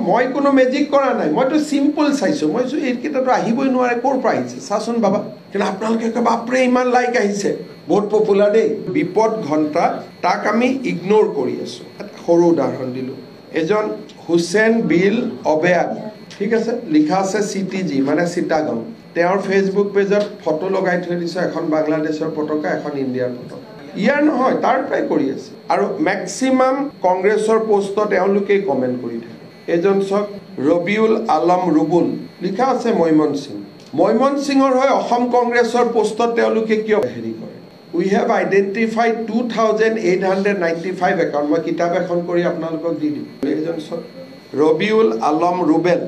মই কোনো মেজিক কৰা নাই, মইতো চিম্পল চাইছোঁ। মই এইকেইটাতো আহিবই নোৱাৰে, ক'ৰ পৰা আহিছে চাচোন বাবা। কিন্তু আপোনালোকে কয় বাপৰে ইমান লাইক আহিছে, বহুত পপুলাৰ দেই। বিপদ ঘণ্টা তাক আমি ইগনোৰ কৰি আছোঁ। এটা সৰু উদাহৰণ দিলোঁ, এজন হুছেইন বিল অবেয়াদি, ঠিক আছে, লিখা আছে CTG মানে চিটাগং। তেওঁৰ ফেচবুক পেজত ফটো লগাই থৈ দিছে, এখন বাংলাদেশৰ পতাকা, এখন ইণ্ডিয়াৰ পতাকা। ইয়াৰ নহয়, তাৰ পৰাই কৰি আছে। আৰু মেক্সিমাম কংগ্ৰেছৰ পোষ্টত তেওঁলোকেই কমেণ্ট কৰি থাকে। এজন চাওক, ৰবিউল আলম ৰুবুল, লিখা আছে মৈমনসিং। মৈমনসিঙৰ হৈ অসম কংগ্ৰেছৰ পোষ্টত তেওঁলোকে কিয় হেৰি কৰে? উই হেভ আইডেণ্টিফাইড 2895 একাউণ্ট। মই কিতাপ এখন কৰি আপোনালোকক দি দিম। এজন চাওক, ৰবিউল আলম ৰুবেল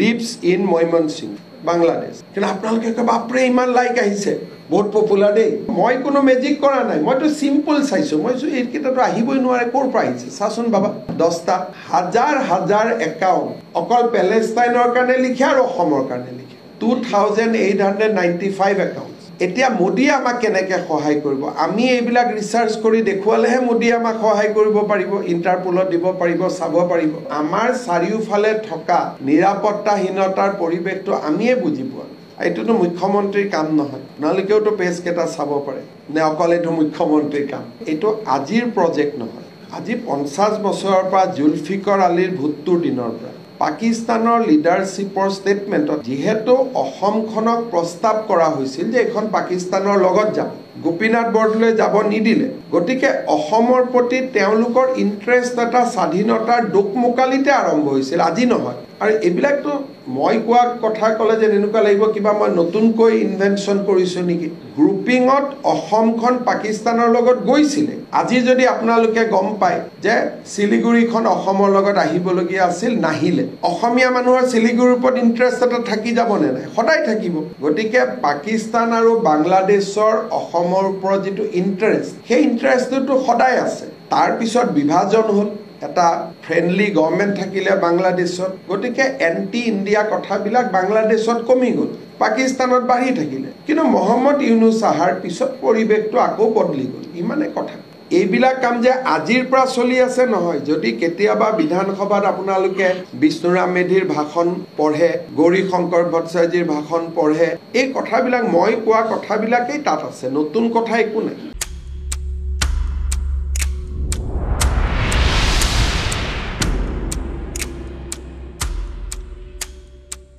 লিভছ ইন মৈমনসিং, বাংলাদেশ। কিন্তু আপোনালোকে কয় বাপৰে ইমান লাইক আহিছে, বহুত পপুলাৰ দেই। মই কোনো মেজিক কৰা নাই, মইতো চিম্পল চাইছোঁ। মই এইকেইটাতো আহিবই নোৱাৰে, ক'ৰ পৰা আহিছে চাচোন বাবা। 10টা হাজাৰ হাজাৰ একাউণ্ট অকল পেলেষ্টাইনৰ কাৰণে লিখে আৰু অসমৰ কাৰণে লিখে। 2895 একাউণ্ট। এতিয়া মোদীয়ে আমাক কেনেকৈ সহায় কৰিব? আমি এইবিলাক ৰিচাৰ্চ কৰি দেখুৱালেহে মোদীয়ে আমাক সহায় কৰিব পাৰিব, ইণ্টাৰপোলত দিব পাৰিব, চাব পাৰিব। আমাৰ চাৰিওফালে থকা নিৰাপত্তাহীনতাৰ পৰিৱেশটো আমিয়ে বুজি পোৱা। এইটোতো মুখ্যমন্ত্ৰীৰ কাম নহয়। আপোনালোকেওতো পেজকেইটা চাব পাৰে, নে অকল এইটো মুখ্যমন্ত্ৰীৰ কাম? এইটো আজিৰ প্ৰজেক্ট নহয়। আজি 50 বছৰৰ পৰা জুলফিকৰ আলীৰ ভুট্টোৰ দিনৰ পৰা পাকিস্তানৰ লিডাৰশ্বিপৰ ষ্টেটমেণ্টত যিহেতু অসমখনক প্ৰস্তাৱ কৰা হৈছিল যে এইখন পাকিস্তানৰ লগত যাব, গোপীনাথ বৰদলৈ যাব নিদিলে। গতিকে অসমৰ প্ৰতি তেওঁলোকৰ ইণ্টাৰেষ্ট এটা স্বাধীনতাৰ দোকমোকালিতে আৰম্ভ হৈছিল, আজি নহয়। আৰু এইবিলাকতো মই কোৱা কথা ক'লে যে এনেকুৱা লাগিব কিবা মই নতুনকৈ ইনভেনশ্যন কৰিছোঁ নেকি। গ্ৰুপিঙত অসমখন পাকিস্তানৰ লগত গৈছিলে। আজি যদি আপোনালোকে গম পায় যে শিলিগুৰিখন অসমৰ লগত আহিবলগীয়া আছিল, নাহিলে, অসমীয়া মানুহৰ শিলিগুৰিৰ ওপৰত ইণ্টাৰেষ্ট এটা থাকি যাবনে নাই? সদায় থাকিব। গতিকে পাকিস্তান আৰু বাংলাদেশৰ অসমৰ ওপৰত যিটো ইণ্টাৰেষ্ট, সেই ইণ্টাৰেষ্টটো সদায় আছে। তাৰপিছত বিভাজন হ'ল, এটা ফ্ৰেণ্ডলি গভৰ্ণমেণ্ট থাকিলে বাংলাদেশত। গতিকে এণ্টি ইণ্ডিয়া কথাবিলাক বাংলাদেশত কমি গ'ল, পাকিস্তানত বাঢ়ি থাকিলে। কিন্তু মহম্মদ ইউনুছ অহাৰ পিছত পৰিৱেশটো আকৌ বদলি গ'ল, ইমানে কথা। এইবিলাক কাম যে আজিৰ পৰা চলি আছে নহয়। যদি কেতিয়াবা বিধানসভাত আপোনালোকে বিষ্ণুৰাম মেধিৰ ভাষণ পঢ়ে, গৌৰী শংকৰ ভট্টাচাৰ্যৰ ভাষণ পঢ়ে, এই কথাবিলাক মই কোৱা কথাবিলাকেই তাত আছে, নতুন কথা একো নাই।